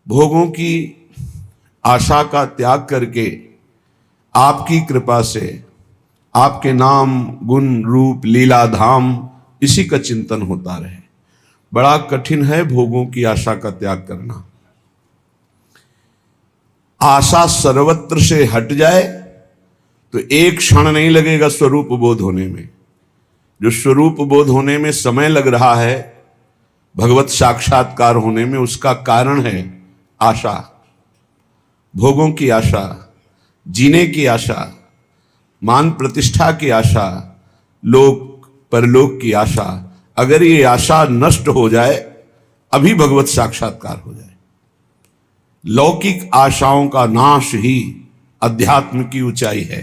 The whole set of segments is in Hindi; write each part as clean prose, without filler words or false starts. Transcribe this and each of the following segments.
भोगों की आशा का त्याग करके आपकी कृपा से आपके नाम गुण रूप लीला धाम इसी का चिंतन होता रहे। बड़ा कठिन है भोगों की आशा का त्याग करना। आशा सर्वत्र से हट जाए तो एक क्षण नहीं लगेगा स्वरूप बोध होने में। जो स्वरूप बोध होने में समय लग रहा है, भगवत साक्षात्कार होने में, उसका कारण है आशा। भोगों की आशा, जीने की आशा, मान प्रतिष्ठा की आशा, लोक परलोक की आशा। अगर ये आशा नष्ट हो जाए, अभी भगवत साक्षात्कार हो जाए। लौकिक आशाओं का नाश ही अध्यात्म की ऊंचाई है।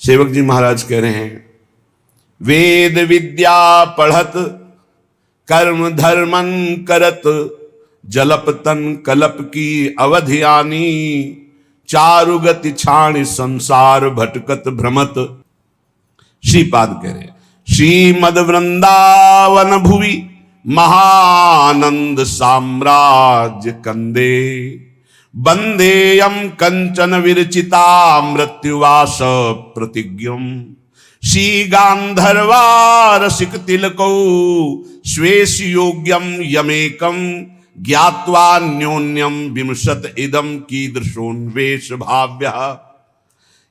सेवक जी महाराज कह रहे हैं, वेद विद्या पढ़त कर्म धर्मन करत, जलप तन कलप की अवधि आनी, चारुगति छाण संसार भटकत भ्रमत। श्रीपाद कह रहे, श्रीमद वृंदावन भुवि महानंद साम्राज्य कंदे, वंदेयम कंचन विरचिता मृत्युवास प्रतिज्ञम, श्री गांधर्वा रसिक तिलकौ स्वेश योग्यम यमेकम, ज्ञात्वा न्योन्यम विमशत इदम कीदृशोन्वेष भाव्य।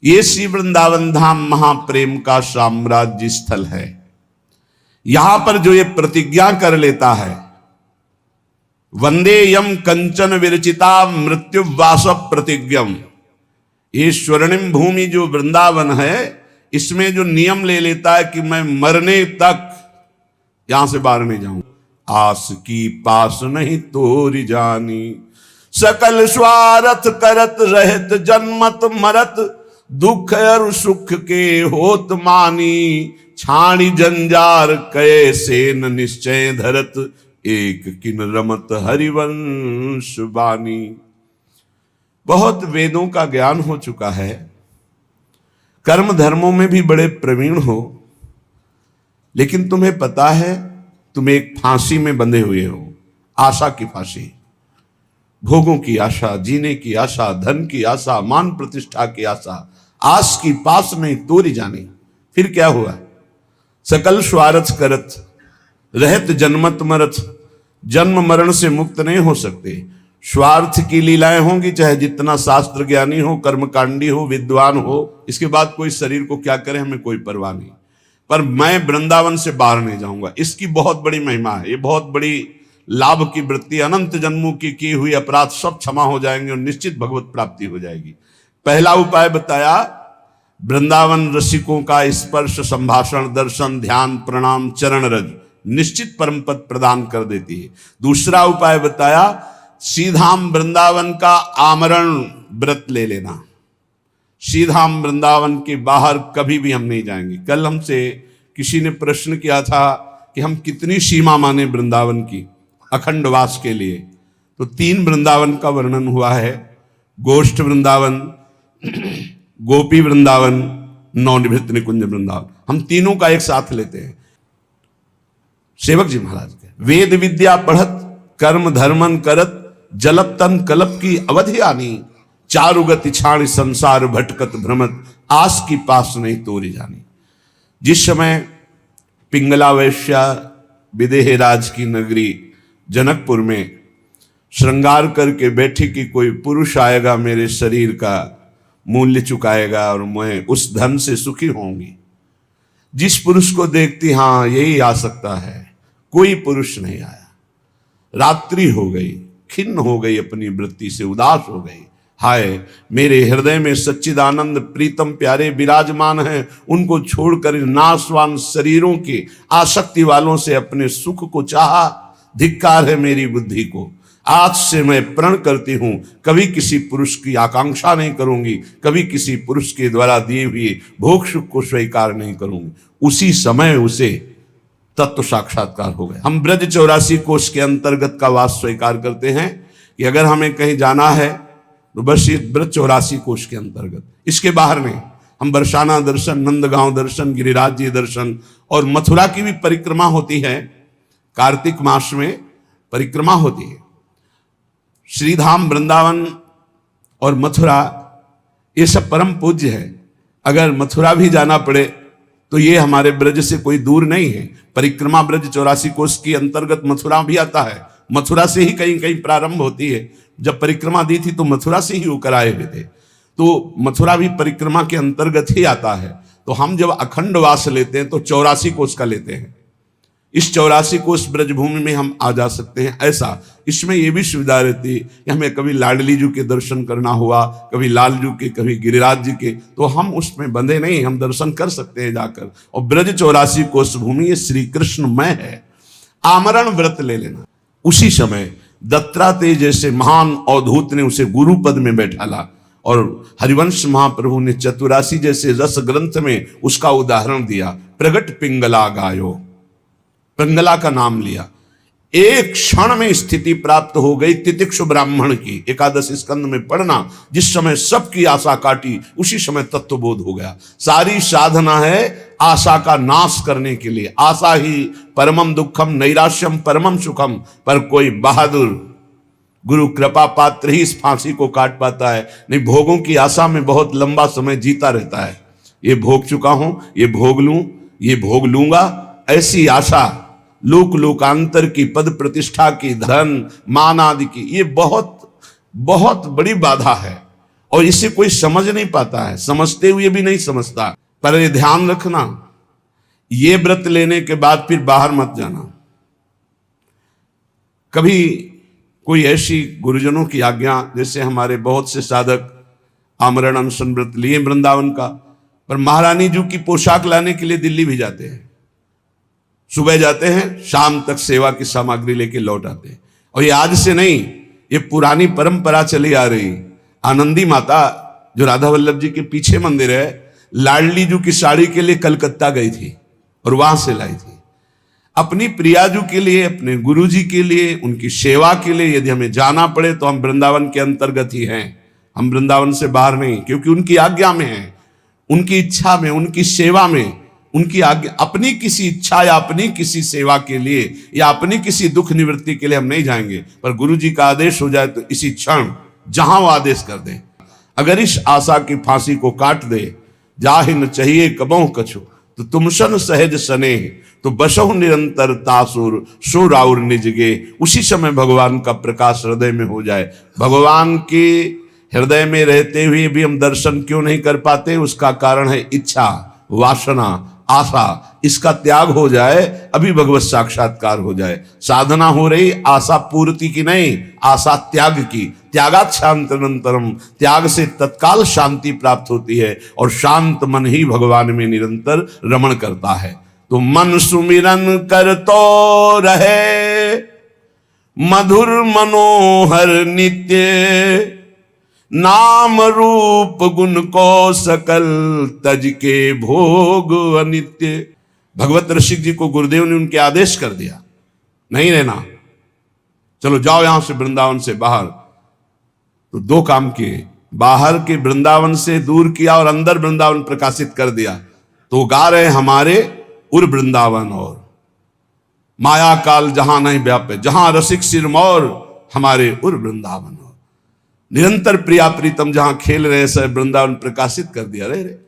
ये श्री वृंदावन धाम महाप्रेम का साम्राज्य स्थल है। यहां पर जो ये प्रतिज्ञा कर लेता है, वंदे यम कंचन विरचिता मृत्युवास प्रतिज्ञम, ये स्वर्णिम भूमि जो वृंदावन है, इसमें जो नियम ले लेता है कि मैं मरने तक यहां से बाहर नहीं जाऊं, आस की पास नहीं तोरी जानी, सकल स्वार्थ करत रहत जन्मत मरत, दुख और सुख के होत मानी, छाणी जंजार कैसे न निश्चय धरत, एक किन रमत हरिवंश बानी। बहुत वेदों का ज्ञान हो चुका है, कर्म धर्मों में भी बड़े प्रवीण हो, लेकिन तुम्हें पता है तुम एक फांसी में बंधे हुए हो, आशा की फांसी। भोगों की आशा, जीने की आशा, धन की आशा, मान प्रतिष्ठा की आशा, आस की पास नहीं तोरी जानी। फिर क्या हुआ? सकल स्वार्थ करत रहत जन्मत मरत, जन्म मरण से मुक्त नहीं हो सकते। स्वार्थ की लीलाएं होंगी, चाहे जितना शास्त्र ज्ञानी हो, कर्मकांडी हो, विद्वान हो, इसके बाद कोई शरीर को क्या करे हमें कोई परवाह नहीं, पर मैं वृंदावन से बाहर नहीं जाऊंगा। इसकी बहुत बड़ी महिमा है, ये बहुत बड़ी लाभ की वृत्ति। अनंत जन्मों की हुई अपराध सब क्षमा हो जाएंगे और निश्चित भगवत प्राप्ति हो जाएगी। पहला उपाय बताया, वृंदावन रसिकों का स्पर्श, संभाषण, दर्शन, ध्यान, प्रणाम, चरण रज निश्चित परम पद प्रदान कर देती है। दूसरा उपाय बताया, सीधाम वृंदावन का आमरण व्रत ले लेना। सीधाम वृंदावन के बाहर कभी भी हम नहीं जाएंगे। कल हमसे किसी ने प्रश्न किया था कि हम कितनी सीमा माने वृंदावन की अखंडवास के लिए, तो 3 वृंदावन का वर्णन हुआ है, गोष्ठ वृंदावन, गोपी वृंदावन, नवनिवृत्त निकुंज वृंदावन। हम तीनों का एक साथ लेते हैं। सेवक जी महाराज के, वेद विद्या पढ़त कर्म धर्मन करत, जलप तन कलप की अवधि आनी, चारुगति छाण संसार भटकत भ्रमत, आस की पास नहीं तोरी जानी। जिस समय पिंगला वैश्या विदेह राज की नगरी जनकपुर में श्रृंगार करके बैठी कि कोई पुरुष आएगा, मेरे शरीर का मूल्य चुकाएगा और मैं उस धन से सुखी होंगी। जिस पुरुष को देखती, हाँ यही आ सकता है, कोई पुरुष नहीं आया। रात्रि हो गई, खिन्न हो गई, अपनी वृत्ति से उदास हो गई। हाय, मेरे हृदय में सच्चिदानंद प्रीतम प्यारे विराजमान हैं, उनको छोड़कर नाशवान शरीरों के आसक्ति वालों से अपने सुख को चाहा। धिक्कार है मेरी बुद्धि को। आज से मैं प्रण करती हूं, कभी किसी पुरुष की आकांक्षा नहीं करूंगी, कभी किसी पुरुष के द्वारा दिए हुए भोग सुख को स्वीकार नहीं करूंगी। उसी समय उसे तत्व साक्षात्कार हो गया। हम ब्रज 84 कोष के अंतर्गत का वास स्वीकार करते हैं कि अगर हमें कहीं जाना है तो बस इस ब्रज 84 कोष के अंतर्गत, इसके बाहर नहीं। हम बरसाना दर्शन, नंदगांव दर्शन, गिरिराज जी दर्शन और मथुरा की भी परिक्रमा होती है। कार्तिक मास में परिक्रमा होती है। श्रीधाम वृंदावन और मथुरा ये सब परम पूज्य है। अगर मथुरा भी जाना पड़े तो ये हमारे ब्रज से कोई दूर नहीं है। परिक्रमा ब्रज 84 कोष के अंतर्गत मथुरा भी आता है। मथुरा से ही कहीं कहीं प्रारंभ होती है। जब परिक्रमा दी थी तो मथुरा से ही होकर आए हुए थे, तो मथुरा भी परिक्रमा के अंतर्गत ही आता है। तो हम जब अखंड वास लेते हैं तो 84 कोष का लेते हैं। इस 84 कोष ब्रजभूमि में हम आ जा सकते हैं। ऐसा इसमें यह भी सुविधा रहती है कि हमें कभी लाडली जी के दर्शन करना हुआ, कभी लालजू के, कभी गिरिराज जी के, तो हम उसमें बंधे नहीं, हम दर्शन कर सकते हैं जाकर। और ब्रज 84 कोष भूमि ये श्री कृष्णमय है। आमरण व्रत ले लेना। उसी समय दत्तात्रेय जैसे महान अवधूत ने उसे गुरु पद में बैठाला और हरिवंश महाप्रभु ने चतुरासी जैसे रस ग्रंथ में उसका उदाहरण दिया। प्रगट पिंगला गायो, पिंगला का नाम लिया। एक क्षण में स्थिति प्राप्त हो गई तितिक्षु ब्राह्मण की। एकादश स्कंद में पढ़ना, जिस समय सबकी आशा काटी उसी समय तत्वबोध हो गया। सारी साधना है आशा का नाश करने के लिए। आशा ही परमम दुखम नैराश्यम परमम सुखम। पर कोई बहादुर गुरु कृपा पात्र ही इस फांसी को काट पाता है, नहीं भोगों की आशा में बहुत लंबा समय जीता रहता है। ये भोग चुका हूं, ये भोग लूं, ये भोग लूंगा, ऐसी आशा लोक लोकांतर की, पद प्रतिष्ठा की, धन मान आदि की, ये बहुत बहुत बड़ी बाधा है और इसे कोई समझ नहीं पाता है। समझते हुए भी नहीं समझता। पर ये ध्यान रखना, ये व्रत लेने के बाद फिर बाहर मत जाना। कभी कोई ऐसी गुरुजनों की आज्ञा, जैसे हमारे बहुत से साधक आमरण अनशन व्रत लिए वृंदावन का, पर महारानी जी की पोशाक लाने के लिए दिल्ली भी जाते हैं। सुबह जाते हैं, शाम तक सेवा की सामग्री लेके लौट आते हैं। और ये आज से नहीं, ये पुरानी परंपरा चली आ रही। आनंदी माता जो राधा वल्लभ जी के पीछे मंदिर है, लाडली जी की साड़ी के लिए कलकत्ता गई थी और वहां से लाई थी। अपनी प्रियाजू के लिए, अपने गुरु जी के लिए, उनकी सेवा के लिए यदि हमें जाना पड़े तो हम वृंदावन के अंतर्गत ही हैं। हम वृंदावन से बाहर नहीं, क्योंकि उनकी आज्ञा में है, उनकी इच्छा में, उनकी सेवा में, उनकी आज्ञा। अपनी किसी इच्छा या अपनी किसी सेवा के लिए या अपनी किसी दुख निवृत्ति के लिए हम नहीं जाएंगे। पर गुरु जी का आदेश हो जाए तो इसी क्षण जहां वो आदेश कर दे। अगर इस आशा की फांसी को काट दे, जाहि न चाहिए कबहु कछु, तो तुमसन सहज सने, तो बसहु निरंतर तासुर सो राउर निजगे। उसी समय भगवान का प्रकाश हृदय में हो जाए। भगवान के हृदय में रहते हुए भी हम दर्शन क्यों नहीं कर पाते? उसका कारण है इच्छा, वासना, आशा। इसका त्याग हो जाए, अभी भगवत साक्षात्कार हो जाए। साधना हो रही आशा पूर्ति की नहीं, आशा त्याग की। त्यागात् शांतनंतरम, त्याग से तत्काल शांति प्राप्त होती है और शांत मन ही भगवान में निरंतर रमण करता है। तो मन सुमिरन कर तो रहे मधुर मनोहर नित्य, नाम रूप गुण को सकल तज के भोग अनित्य। भगवत रसिक जी को गुरुदेव ने उनके आदेश कर दिया, नहीं रहना, चलो जाओ यहां से वृंदावन से बाहर। तो दो काम किए, बाहर के वृंदावन से दूर किया और अंदर वृंदावन प्रकाशित कर दिया। तो गा रहे हमारे उर वृंदावन और माया काल जहां नहीं व्यापे, जहां रसिक सिरमौर हमारे उर वृंदावन। निरंतर प्रिया प्रीतम जहां खेल रहे सब वृंदावन प्रकाशित कर दिया। रे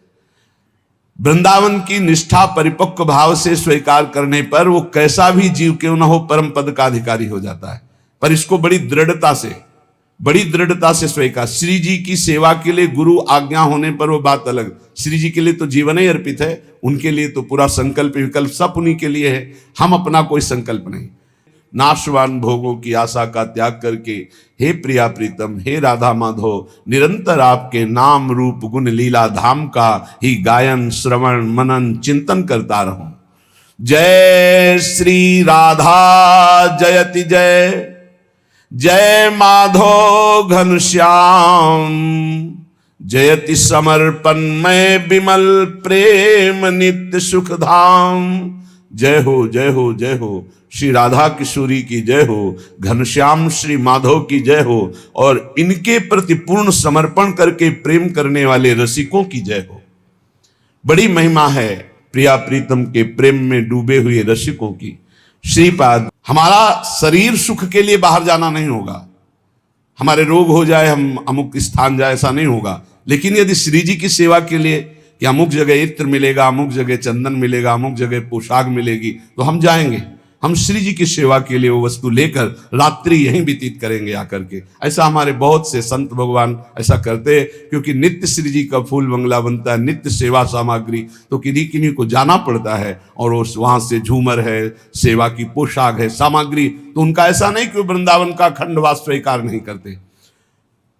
वृंदावन की निष्ठा परिपक्व भाव से स्वीकार करने पर वो कैसा भी जीव क्यों न हो परम पद का अधिकारी हो जाता है। पर इसको बड़ी दृढ़ता से स्वीकार। श्री जी की सेवा के लिए गुरु आज्ञा होने पर वो बात अलग। श्री जी के लिए तो जीवन ही अर्पित है, उनके लिए तो पूरा संकल्प विकल्प सब उन्हीं के लिए है। हम अपना कोई संकल्प नहीं। नाशवान भोगों की आशा का त्याग करके हे प्रिया प्रीतम, हे राधा माधव, निरंतर आपके नाम रूप गुण लीला धाम का ही गायन श्रवण मनन चिंतन करता रहूं। जय श्री राधा जयति जय, जय माधव घनश्याम, जयति समर्पण में विमल प्रेम नित्य सुख धाम। जय हो जय हो जय हो, श्री राधा किशोरी की जय हो, घनश्याम श्री माधव की जय हो, और इनके प्रति पूर्ण समर्पण करके प्रेम करने वाले रसिकों की जय हो। बड़ी महिमा है प्रिया प्रीतम के प्रेम में डूबे हुए रसिकों की। श्रीपाद, हमारा शरीर सुख के लिए बाहर जाना नहीं होगा, हमारे रोग हो जाए, हम अमुक स्थान जाए, ऐसा नहीं होगा। लेकिन यदि श्री जी की सेवा के लिए कि अमुक जगह इत्र मिलेगा, अमुक जगह चंदन मिलेगा, अमुक जगह पोशाक मिलेगी, तो हम जाएंगे। हम श्री जी की सेवा के लिए वो वस्तु लेकर रात्रि यहीं व्यतीत करेंगे आकर के। ऐसा हमारे बहुत से संत भगवान ऐसा करते हैं, क्योंकि नित्य श्री जी का फूल बंगला बनता है, नित्य सेवा सामग्री, तो किन्हीं किन्हीं को जाना पड़ता है और उस वहाँ से झूमर है, सेवा की पोशाक है, सामग्री। तो उनका ऐसा नहीं कि वृंदावन का अखंडवास स्वीकार नहीं करते।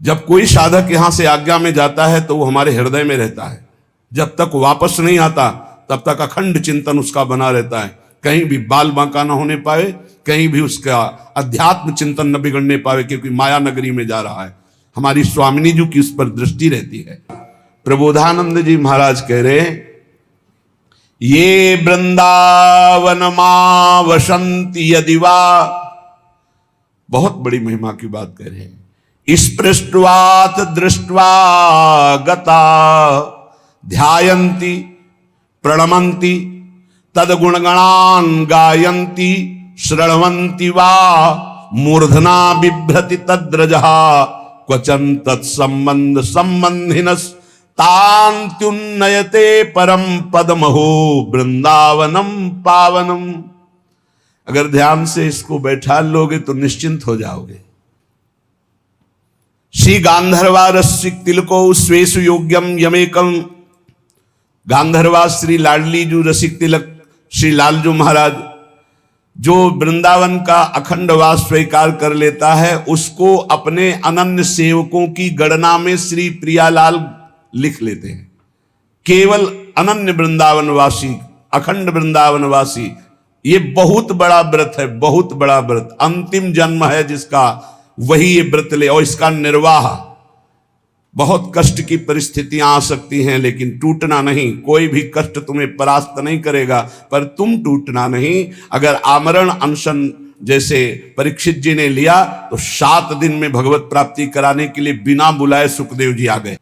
जब कोई साधक यहाँ से आज्ञा में जाता है तो वो हमारे हृदय में रहता है, जब तक वापस नहीं आता तब तक अखंड चिंतन उसका बना रहता है। कहीं भी बाल बांका न होने पाए, कहीं भी उसका अध्यात्म चिंतन न बिगड़ने पाए, क्योंकि माया नगरी में जा रहा है। हमारी स्वामिनी जी की उस पर दृष्टि रहती है। प्रबोधानंद जी महाराज कह रहे हैं, ये वृंदावन मां वसंति यदिवा, बहुत बड़ी महिमा की बात कह रहे हैं। स्पृष्ट्वात दृष्ट्वा गता ध्यायन्ति प्रणमन्ति तद्गुणगणान् गायन्ति शृण्वन्ति वा मूर्धना बिभ्रति तद्रजः क्वचन तत्संबंध संबंधिनस् तान्त्युन्नयते परम पदमहो वृंदावनम पावनम। अगर ध्यान से इसको बैठा लोगे तो निश्चिंत हो जाओगे। श्री गांधर्वा रसिक तिलको स्वेषु योग्यम यमेकम। गांधर्वा श्री लाडली जो रसिक तिलक श्री लालजू महाराज, जो वृंदावन का अखंड वास स्वीकार कर लेता है, उसको अपने अनन्य सेवकों की गणना में श्री प्रियालाल लिख लेते हैं। केवल अनन्य वृंदावनवासी, अखंड वृंदावनवासी, ये बहुत बड़ा व्रत है, बहुत बड़ा व्रत। अंतिम जन्म है जिसका, वही ये व्रत ले। और इसका निर्वाह, बहुत कष्ट की परिस्थितियां आ सकती हैं, लेकिन टूटना नहीं। कोई भी कष्ट तुम्हें परास्त नहीं करेगा, पर तुम टूटना नहीं। अगर आमरण अनशन जैसे परीक्षित जी ने लिया, तो 7 दिन में भगवत प्राप्ति कराने के लिए बिना बुलाए सुखदेव जी आ गए।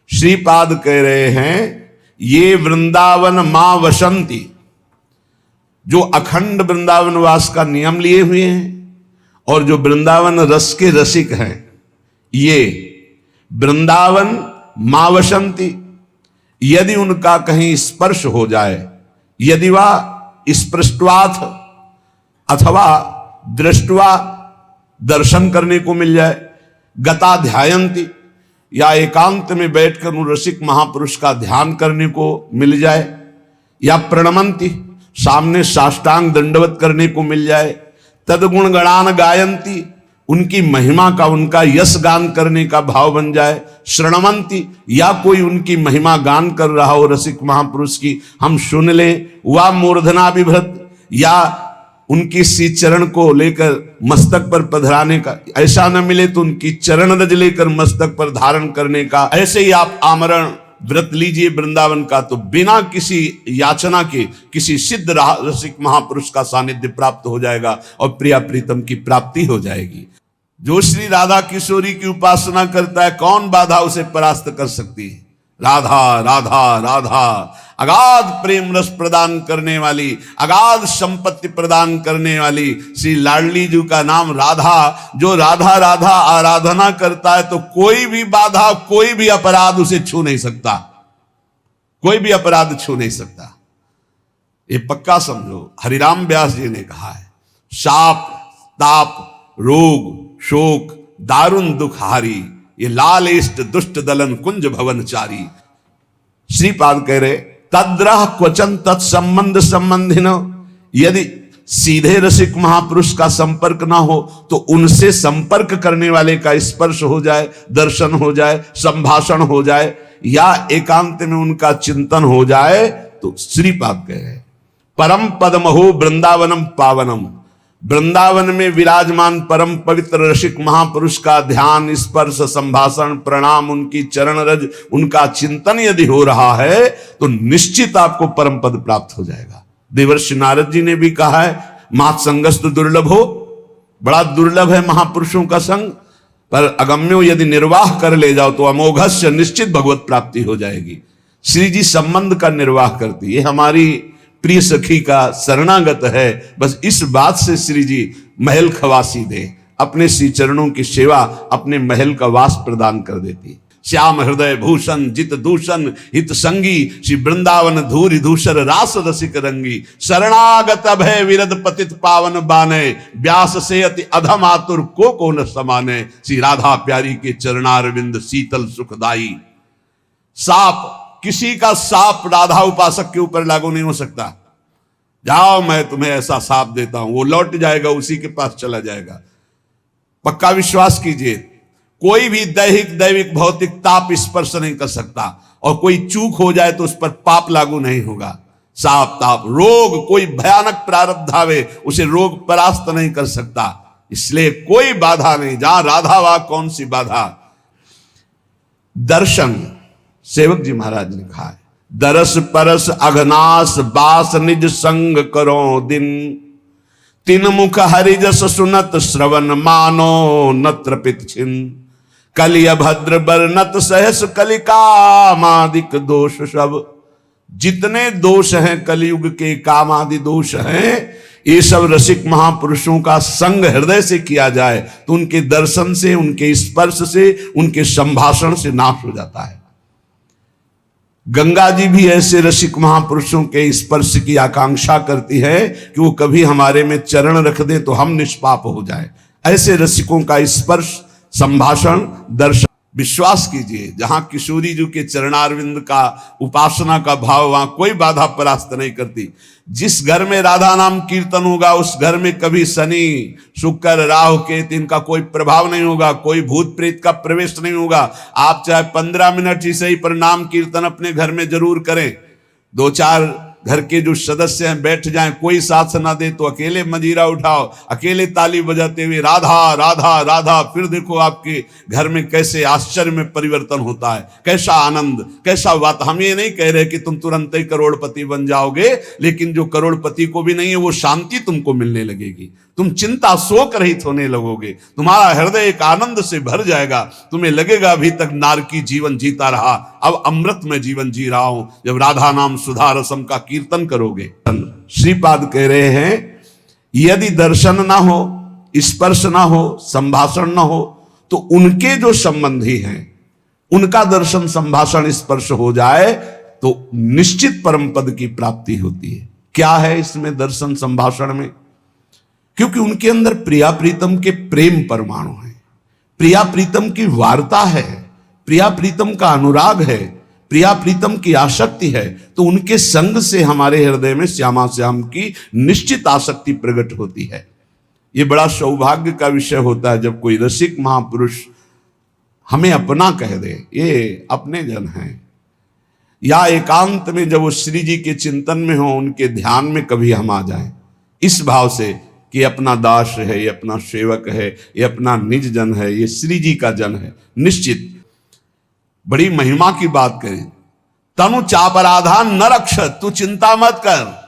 श्रीपाद कह रहे हैं, ये वृंदावन मां वसंती, जो अखंड वृंदावन वास का नियम लिए हुए हैं और जो वृंदावन रस के रसिक हैं, ये वृंदावन मां वसंती, यदि उनका कहीं स्पर्श हो जाए, यदि वह स्पृष्ट्वाथ अथवा दृष्टवा दर्शन करने को मिल जाए, गता ध्यायन्ति, या एकांत में बैठकर उन रसिक महापुरुष का ध्यान करने को मिल जाए, या प्रणमंती, सामने साष्टांग दंडवत करने को मिल जाए, तदगुण गणान गायंती, उनकी महिमा का, उनका यश गान करने का भाव बन जाए, शृण्वन्ति, या कोई उनकी महिमा गान कर रहा हो रसिक महापुरुष की, हम सुन लें, वा मूर्धना बिभ्रत, या उनकी सी चरण को लेकर मस्तक पर पधराने का, ऐसा न मिले तो उनकी चरण रज लेकर मस्तक पर धारण करने का। ऐसे ही आप आमरण व्रत लीजिए वृंदावन का, तो बिना किसी याचना के किसी सिद्ध रसिक महापुरुष का सानिध्य प्राप्त हो जाएगा और प्रिया प्रीतम की प्राप्ति हो जाएगी। जो श्री राधा किशोरी की उपासना करता है, कौन बाधा उसे परास्त कर सकती है? राधा राधा राधा, अगाध प्रेम रस प्रदान करने वाली, अगाध संपत्ति प्रदान करने वाली श्री लाडली जी का नाम राधा। जो राधा राधा आराधना करता है, तो कोई भी बाधा, कोई भी अपराध उसे छू नहीं सकता, कोई भी अपराध छू नहीं सकता। ये पक्का समझो। हरिराम व्यास जी ने कहा है, शाप ताप रोग शोक दारुण दुख हारी, ये लाल इष्ट दुष्ट दलन कुंज भवनचारी। श्रीपाद कह रहे, तद्रह क्वचन तत्संबंध संबंधिन, यदि सीधे रसिक महापुरुष का संपर्क ना हो, तो उनसे संपर्क करने वाले का स्पर्श हो जाए, दर्शन हो जाए, संभाषण हो जाए, या एकांत में उनका चिंतन हो जाए, तो श्रीपाद कह रहे, परम पदमहो वृंदावनम पावनम। वृंदावन में विराजमान परम पवित्र रसिक महापुरुष का ध्यान, स्पर्श, संभाषण, प्रणाम, उनकी चरण रज, उनका चिंतन यदि हो रहा है, तो निश्चित आपको परम पद प्राप्त हो जाएगा। देवर्षि नारद जी ने भी कहा है, मात संगस्तु दुर्लभ हो, बड़ा दुर्लभ है महापुरुषों का संग, पर अगम्यो यदि निर्वाह कर ले जाओ तो अमोघस्य निश्चित भगवत प्राप्ति हो जाएगी। श्री जी संबंध का निर्वाह करती है, हमारी प्रिय सखी का शरणागत है। बस इस बात से श्री जी महल खवासी दे, अपने श्री चरणों की सेवा अपने महल का वास प्रदान कर देती। श्याम हृदय भूषण जित दूषण हित संगी, श्री वृंदावन धूरि धूसर रास रसिक रंगी। शरणागत भय विरद पतित पावन बाने, व्यास से अति अधम आतुर को न समाने। श्री राधा प्यारी के चरणारविंद शीतल सुखदाई। साप, किसी का साप राधा उपासक के ऊपर लागू नहीं हो सकता। जाओ मैं तुम्हें ऐसा साप देता हूं, वो लौट जाएगा, उसी के पास चला जाएगा। पक्का विश्वास कीजिए, कोई भी दैहिक दैविक भौतिक ताप स्पर्श नहीं कर सकता, और कोई चूक हो जाए तो उस पर पाप लागू नहीं होगा। साप ताप रोग, कोई भयानक प्रारब्ध आवे उसे रोग परास्त नहीं कर सकता, इसलिए कोई बाधा नहीं। जहां राधा वहां कौन सी बाधा। दर्शन, सेवक जी महाराज ने कहा है, दरस परस अघनास बास निज संग करो दिन। तीन मुख हरिजस सुनत श्रवण मानो नत्र पित छिन। कलि अभद्र बरनत सहस कलिकामादिक दोष सब। जितने दोष हैं कलयुग के, कामादि दोष हैं, ये सब रसिक महापुरुषों का संग हृदय से किया जाए तो उनके दर्शन से, उनके स्पर्श से, उनके संभाषण से नाश हो जाता है। गंगा जी भी ऐसे रसिक महापुरुषों के स्पर्श की आकांक्षा करती है कि वो कभी हमारे में चरण रख दे तो हम निष्पाप हो जाए। ऐसे रसिकों का स्पर्श, संभाषण, दर्शन, विश्वास कीजिए, जहां किशोरी जी के चरणारविंद का उपासना का भाव, वहां कोई बाधा परास्त नहीं करती। जिस घर में राधा नाम कीर्तन होगा उस घर में कभी शनि शुक्र राहु केतु इनका कोई प्रभाव नहीं होगा, कोई भूत प्रेत का प्रवेश नहीं होगा। आप चाहे 15 मिनट ही सही पर नाम कीर्तन अपने घर में जरूर करें। 2-4 घर के जो सदस्य हैं बैठ जाएं, कोई साथ ना दे तो अकेले मजीरा उठाओ, अकेले ताली बजाते हुए राधा राधा राधा, फिर देखो आपके घर में कैसे आश्चर्य में परिवर्तन होता है, कैसा आनंद, कैसा बात। हम ये नहीं कह रहे कि तुम तुरंत ही करोड़पति बन जाओगे, लेकिन जो करोड़पति को भी नहीं है वो शांति तुमको मिलने लगेगी। तुम चिंता शोक रहित होने लगोगे, तुम्हारा हृदय एक आनंद से भर जाएगा। तुम्हें लगेगा अभी तक नारकी जीवन जीता रहा, अब अमृत में जीवन जी रहा हूं। जब राधा नाम सुधा रसम का कीर्तन करोगे। श्रीपाद कह रहे हैं, यदि दर्शन ना हो, स्पर्श ना हो, संभाषण ना हो, तो उनके जो संबंधी हैं उनका दर्शन संभाषण स्पर्श हो जाए तो निश्चित परम पद की प्राप्ति होती है। क्या है इसमें दर्शन संभाषण में? क्योंकि उनके अंदर प्रिया प्रीतम के प्रेम परमाणु है, प्रिया प्रीतम की वार्ता है, प्रिया प्रीतम का अनुराग है, प्रिया प्रीतम की आसक्ति है। तो उनके संग से हमारे हृदय में श्यामा श्याम की निश्चित आसक्ति प्रकट होती है। ये बड़ा सौभाग्य का विषय होता है जब कोई रसिक महापुरुष हमें अपना कह दे, ये अपने जन हैं। या एकांत में जब वो श्री जी के चिंतन में हो, उनके ध्यान में कभी हम आ जाएं, इस भाव से कि अपना दास है, ये अपना सेवक है, ये अपना निज जन है, ये श्री जी का जन है, निश्चित बड़ी महिमा की बात करें। तनु चापराधान न रक्ष, तू चिंता मत कर।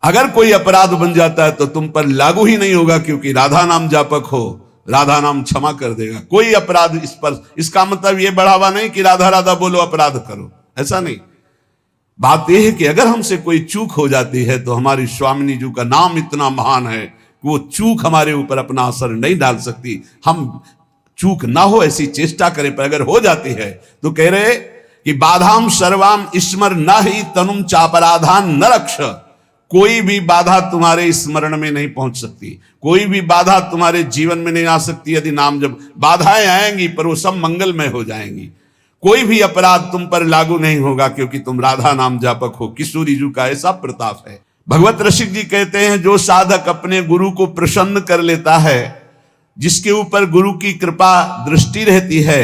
अगर कोई अपराध बन जाता है तो तुम पर लागू ही नहीं होगा, क्योंकि राधा नाम जापक हो, राधा नाम क्षमा कर देगा। कोई अपराध इस पर, इसका मतलब यह बढ़ावा नहीं कि राधा राधा बोलो अपराध करो, ऐसा नहीं। बात यह है कि अगर हमसे कोई चूक हो जाती है तो हमारी स्वामिनी जी का नाम इतना महान है कि वो चूक हमारे ऊपर अपना असर नहीं डाल सकती। हम चूक ना हो ऐसी चेष्टा करें, पर अगर हो जाती है तो कह रहे कि बाधाम सर्वाम स्मर न ही तनुम चापराधान न रक्ष। कोई भी बाधा तुम्हारे स्मरण में नहीं पहुंच सकती, कोई भी बाधा तुम्हारे जीवन में नहीं आ सकती यदि नाम जब। बाधाएं आएंगी पर वो सब मंगलमय हो जाएंगी। कोई भी अपराध तुम पर लागू नहीं होगा क्योंकि तुम राधा नाम जापक हो। किशोरी जी का ऐसा प्रताप है। भगवत रसिक जी कहते हैं, जो साधक अपने गुरु को प्रसन्न कर लेता है, जिसके ऊपर गुरु की कृपा दृष्टि रहती है,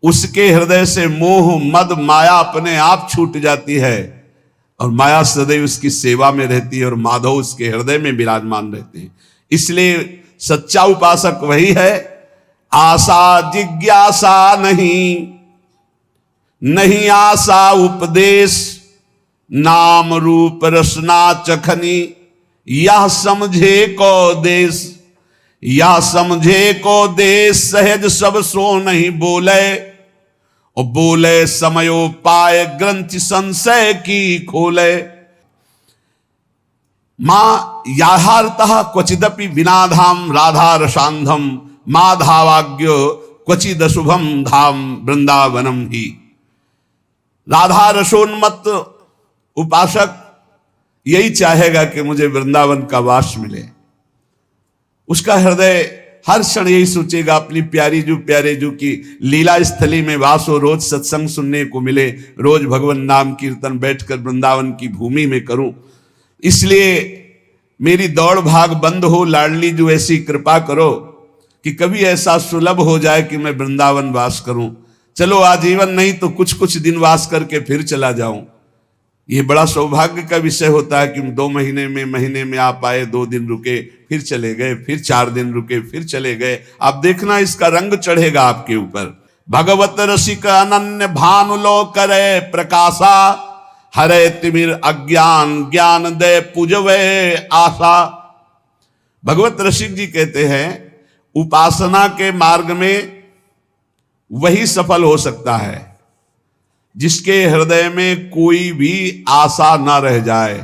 उसके हृदय से मोह मद माया अपने आप छूट जाती है और माया सदैव उसकी सेवा में रहती है और माधव उसके हृदय में विराजमान रहते हैं। इसलिए सच्चा उपासक वही है, आशा जिज्ञासा नहीं, नहीं आशा उपदेश, नाम रूप रसना चखनी, यह समझे को देश, या समझे को देश, सहज सब सो नहीं बोले, और बोले समयो पाए ग्रंथि संशय की खोले। माँ याहारतः क्वचिदपि विनाधाम राधा रसांधम माधावाग्य क्वचिद शुभम धाम वृंदावनम ही। राधा रसोन्मत्त उपासक यही चाहेगा कि मुझे वृंदावन का वास मिले। उसका हृदय हर क्षण यही सोचेगा अपनी प्यारी जो प्यारे जो की लीला स्थली में वास हो, रोज सत्संग सुनने को मिले, रोज भगवान नाम कीर्तन बैठकर वृंदावन की भूमि में करूं। इसलिए मेरी दौड़ भाग बंद हो, लाडली जो ऐसी कृपा करो कि कभी ऐसा सुलभ हो जाए कि मैं वृंदावन वास करूं। चलो आजीवन नहीं तो कुछ कुछ दिन वास करके फिर चला जाऊं। ये बड़ा सौभाग्य का विषय होता है कि 2 महीने में आप आए, 2 दिन रुके, फिर चले गए, फिर 4 दिन रुके, फिर चले गए। आप देखना इसका रंग चढ़ेगा आपके ऊपर। भगवत रसिक अनन्य भानुलो करे प्रकाशा, हरे तिमिर अज्ञान ज्ञान दे पूजवे आशा। भगवत रसिक जी कहते हैं उपासना के मार्ग में वही सफल हो सकता है जिसके हृदय में कोई भी आशा ना रह जाए।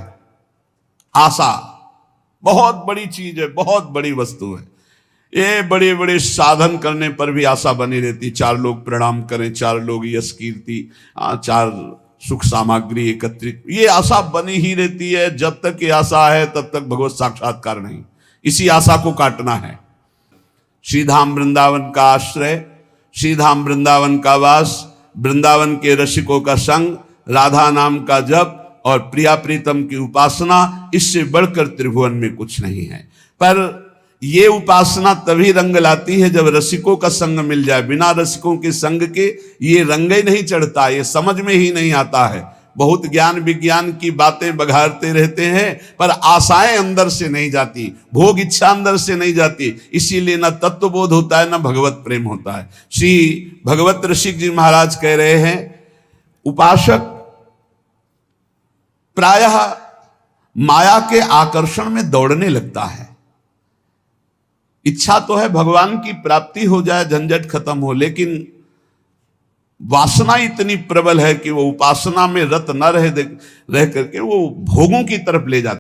आशा बहुत बड़ी चीज है, बहुत बड़ी वस्तु है। ये बड़े बड़े साधन करने पर भी आशा बनी रहती। 4 लोग प्रणाम करें, 4 लोग यश कीर्ति, 4 सुख सामग्री एकत्रित, ये आशा बनी ही रहती है। जब तक ये आशा है तब तक भगवत साक्षात्कार नहीं। इसी आशा को काटना है। श्रीधाम वृंदावन का आश्रय, श्रीधाम वृंदावन का वास, वृंदावन के रसिकों का संग, राधा नाम का जप और प्रिया प्रीतम की उपासना, इससे बढ़कर त्रिभुवन में कुछ नहीं है। पर ये उपासना तभी रंग लाती है जब रसिकों का संग मिल जाए। बिना रसिकों के संग के ये रंग ही नहीं चढ़ता, ये समझ में ही नहीं आता है। बहुत ज्ञान विज्ञान की बातें बघारते रहते हैं पर आशाएं अंदर से नहीं जाती, भोग इच्छा अंदर से नहीं जाती। इसीलिए न तत्वबोध होता है न भगवत प्रेम होता है। श्री भगवत ऋषिक जी महाराज कह रहे हैं उपासक प्रायः माया के आकर्षण में दौड़ने लगता है। इच्छा तो है भगवान की प्राप्ति हो जाए, झंझट खत्म हो, लेकिन वासना इतनी प्रबल है कि वो उपासना में रत न रह करके वो भोगों की तरफ ले जाता है।